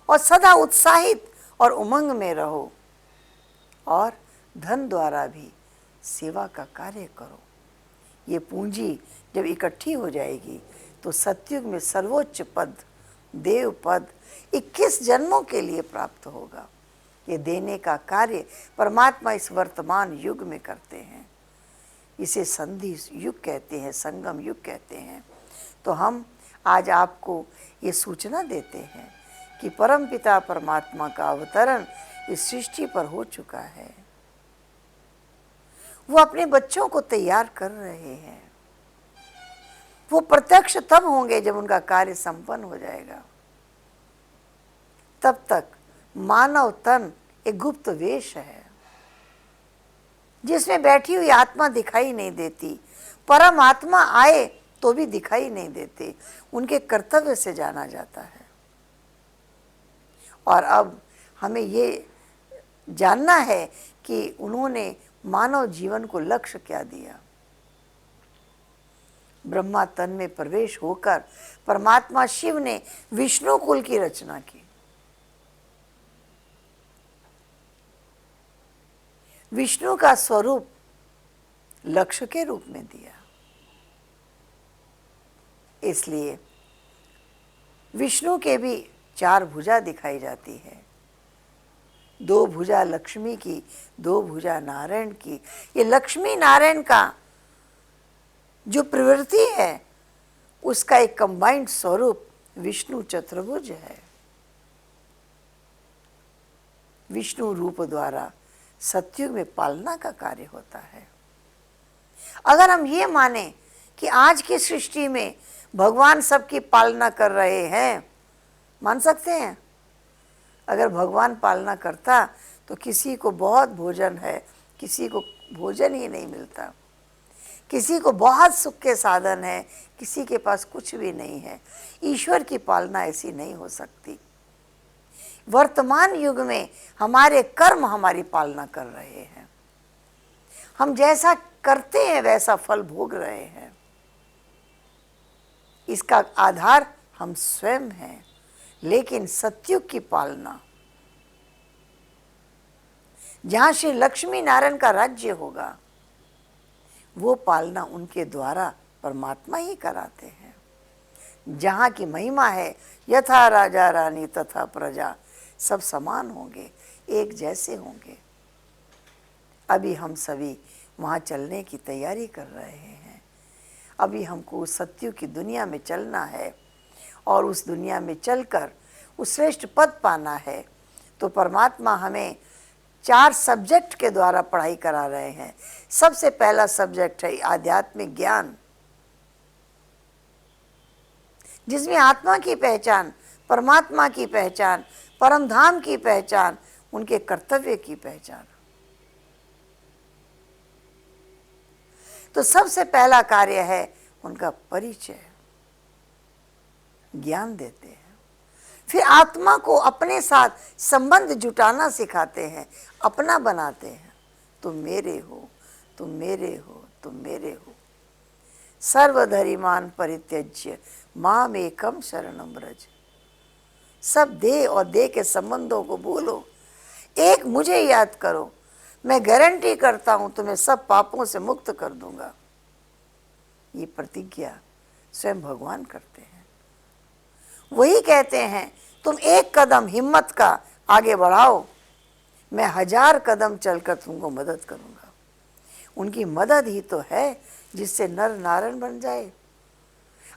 और सदा उत्साहित और उमंग में रहो, और धन द्वारा भी सेवा का कार्य करो। ये पूंजी जब इकट्ठी हो जाएगी तो सतयुग में सर्वोच्च पद, देव पद 21 जन्मों के लिए प्राप्त होगा। ये देने का कार्य परमात्मा इस वर्तमान युग में करते हैं। इसे संधि युग कहते हैं, संगम युग कहते हैं। तो हम आज आपको ये सूचना देते हैं कि परमपिता परमात्मा का अवतरण इस सृष्टि पर हो चुका है। वो अपने बच्चों को तैयार कर रहे हैं। वो प्रत्यक्ष तब होंगे जब उनका कार्य संपन्न हो जाएगा। तब तक मानव तन एक गुप्त वेश है जिसमें बैठी हुई आत्मा दिखाई नहीं देती। परम आत्मा आए तो भी दिखाई नहीं देते, उनके कर्तव्य से जाना जाता है। और अब हमें ये जानना है कि उन्होंने मानव जीवन को लक्ष्य क्या दिया। ब्रह्मा तन में प्रवेश होकर परमात्मा शिव ने विष्णु कुल की रचना की। विष्णु का स्वरूप लक्ष्य के रूप में दिया। इसलिए विष्णु के भी 4 भुजा दिखाई जाती है। 2 भुजा लक्ष्मी की, 2 भुजा नारायण की। ये लक्ष्मी नारायण का जो प्रवृत्ति है उसका एक कंबाइंड स्वरूप विष्णु चतुर्भुज है। विष्णु रूप द्वारा सतयुग में पालना का कार्य होता है। अगर हम ये माने कि आज की सृष्टि में भगवान सबकी पालना कर रहे हैं, मान सकते हैं। अगर भगवान पालना करता तो किसी को बहुत भोजन है, किसी को भोजन ही नहीं मिलता। किसी को बहुत सुख के साधन है, किसी के पास कुछ भी नहीं है। ईश्वर की पालना ऐसी नहीं हो सकती। वर्तमान युग में हमारे कर्म हमारी पालना कर रहे हैं। हम जैसा करते हैं वैसा फल भोग रहे हैं। इसका आधार हम स्वयं हैं। लेकिन सतयुग की पालना, जहां श्री लक्ष्मी नारायण का राज्य होगा, वो पालना उनके द्वारा परमात्मा ही कराते हैं। जहाँ की महिमा है, यथा राजा रानी तथा प्रजा, सब समान होंगे, एक जैसे होंगे। अभी हम सभी वहाँ चलने की तैयारी कर रहे हैं। अभी हमको उस सत्युग की दुनिया में चलना है और उस दुनिया में चलकर उस श्रेष्ठ पद पाना है। तो परमात्मा हमें 4 सब्जेक्ट के द्वारा पढ़ाई करा रहे हैं। सबसे पहला सब्जेक्ट है आध्यात्मिक ज्ञान, जिसमें आत्मा की पहचान, परमात्मा की पहचान, परम धाम की पहचान, उनके कर्तव्य की पहचान। तो सबसे पहला कार्य है उनका परिचय, ज्ञान देते हैं। फिर आत्मा को अपने साथ संबंध जुटाना सिखाते हैं, अपना बनाते हैं। तुम मेरे हो, तुम मेरे हो, तुम मेरे हो। सर्वधरिमान परित्यज्य माम एकम शरणम व्रज। सब देह और देह के संबंधों को बोलो, एक मुझे याद करो। मैं गारंटी करता हूं तुम्हें सब पापों से मुक्त कर दूंगा। ये प्रतिज्ञा स्वयं भगवान करते हैं। वही कहते हैं तुम एक कदम हिम्मत का आगे बढ़ाओ, मैं 1000 कदम चलकर तुमको मदद करूंगा। उनकी मदद ही तो है जिससे नर नारायण बन जाए।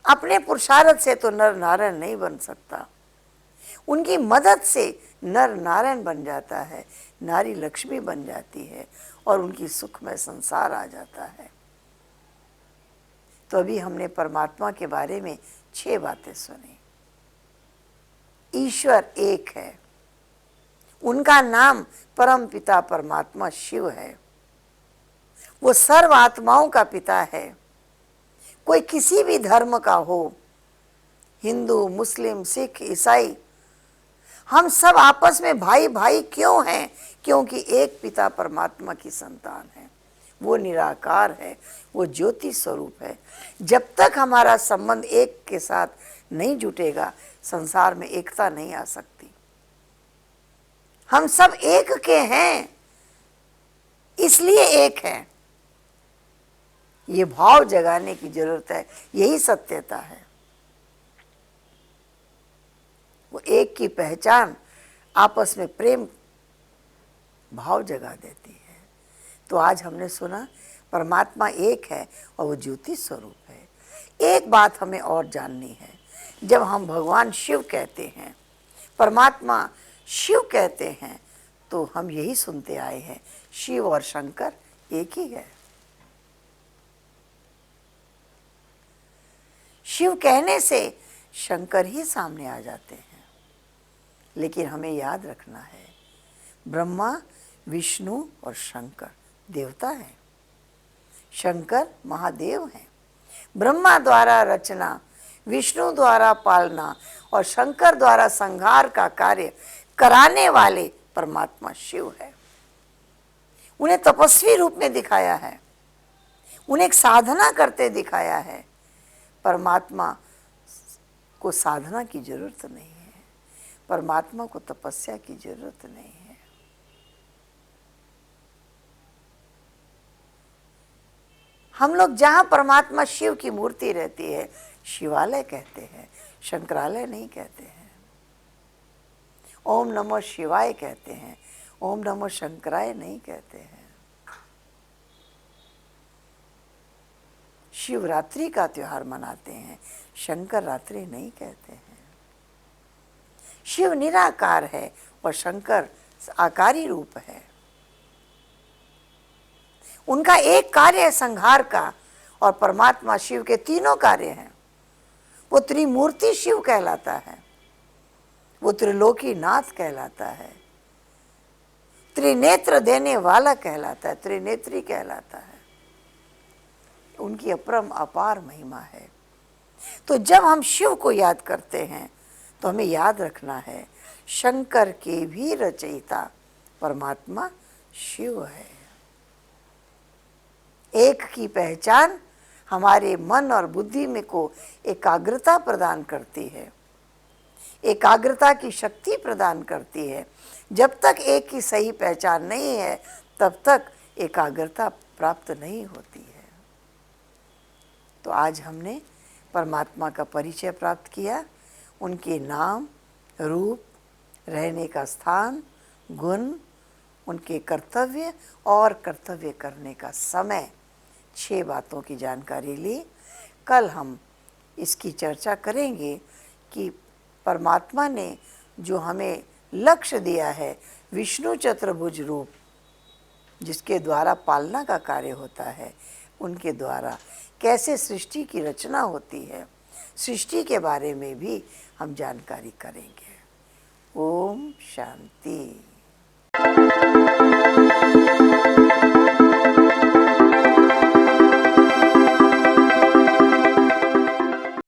अपने पुरुषार्थ से तो नर नारायण नहीं बन सकता। उनकी मदद से नर नारायण बन जाता है, नारी लक्ष्मी बन जाती है और उनकी सुखमय संसार आ जाता है। तो अभी हमने परमात्मा के बारे में 6 बातें सुनी। ईश्वर एक है, उनका नाम परम पिता परमात्मा शिव है। वो सर्व आत्माओं का पिता है। कोई किसी भी धर्म का हो, हिंदू, मुस्लिम, सिख, ईसाई, हम सब आपस में भाई भाई क्यों हैं? क्योंकि एक पिता परमात्मा की संतान है। वो निराकार है, वो ज्योति स्वरूप है। जब तक हमारा संबंध एक के साथ नहीं जुटेगा, संसार में एकता नहीं आ सकती। हम सब एक के हैं, इसलिए एक हैं। ये भाव जगाने की जरूरत है। यही सत्यता है। वो एक की पहचान आपस में प्रेम भाव जगा देती है। तो आज हमने सुना परमात्मा एक है और वो ज्योति स्वरूप है। एक बात हमें और जाननी है, जब हम भगवान शिव कहते हैं, परमात्मा शिव कहते हैं, तो हम यही सुनते आए हैं, शिव और शंकर एक ही है। शिव कहने से शंकर ही सामने आ जाते हैं। लेकिन हमें याद रखना है, ब्रह्मा, विष्णु और शंकर देवता हैं, शंकर महादेव हैं। ब्रह्मा द्वारा रचना, विष्णु द्वारा पालना और शंकर द्वारा संहार का कार्य कराने वाले परमात्मा शिव है। उन्हें तपस्वी रूप में दिखाया है, उन्हें एक साधना करते दिखाया है। परमात्मा को साधना की जरूरत नहीं है, परमात्मा को तपस्या की जरूरत नहीं है। हम लोग जहाँ परमात्मा शिव की मूर्ति रहती है शिवालय कहते हैं, शंकरालय नहीं कहते हैं। ओम नमो शिवाय कहते हैं, ओम नमो शंकराय नहीं कहते हैं। शिवरात्रि का त्योहार मनाते हैं, शंकर रात्रि नहीं कहते हैं। शिव निराकार है और शंकर आकारी रूप है। उनका एक कार्य है संहार का, और परमात्मा शिव के तीनों कार्य हैं। वो त्रिमूर्ति शिव कहलाता है, वो त्रिलोकी नाथ कहलाता है, त्रिनेत्र देने वाला कहलाता है, त्रिनेत्री कहलाता है। उनकी अपरम अपार महिमा है। तो जब हम शिव को याद करते हैं तो हमें याद रखना है, शंकर के भी रचयिता परमात्मा शिव है। एक की पहचान हमारे मन और बुद्धि में को एकाग्रता प्रदान करती है, एकाग्रता की शक्ति प्रदान करती है। जब तक एक की सही पहचान नहीं है तब तक एकाग्रता प्राप्त नहीं होती है। तो आज हमने परमात्मा का परिचय प्राप्त किया, उनके नाम, रूप, रहने का स्थान, गुण, उनके कर्तव्य और कर्तव्य करने का समय, 6 बातों की जानकारी ली। कल हम इसकी चर्चा करेंगे कि परमात्मा ने जो हमें लक्ष्य दिया है, विष्णु चतुर्भुज रूप, जिसके द्वारा पालना का कार्य होता है, उनके द्वारा कैसे सृष्टि की रचना होती है, सृष्टि के बारे में भी हम जानकारी करेंगे। ओम शांति।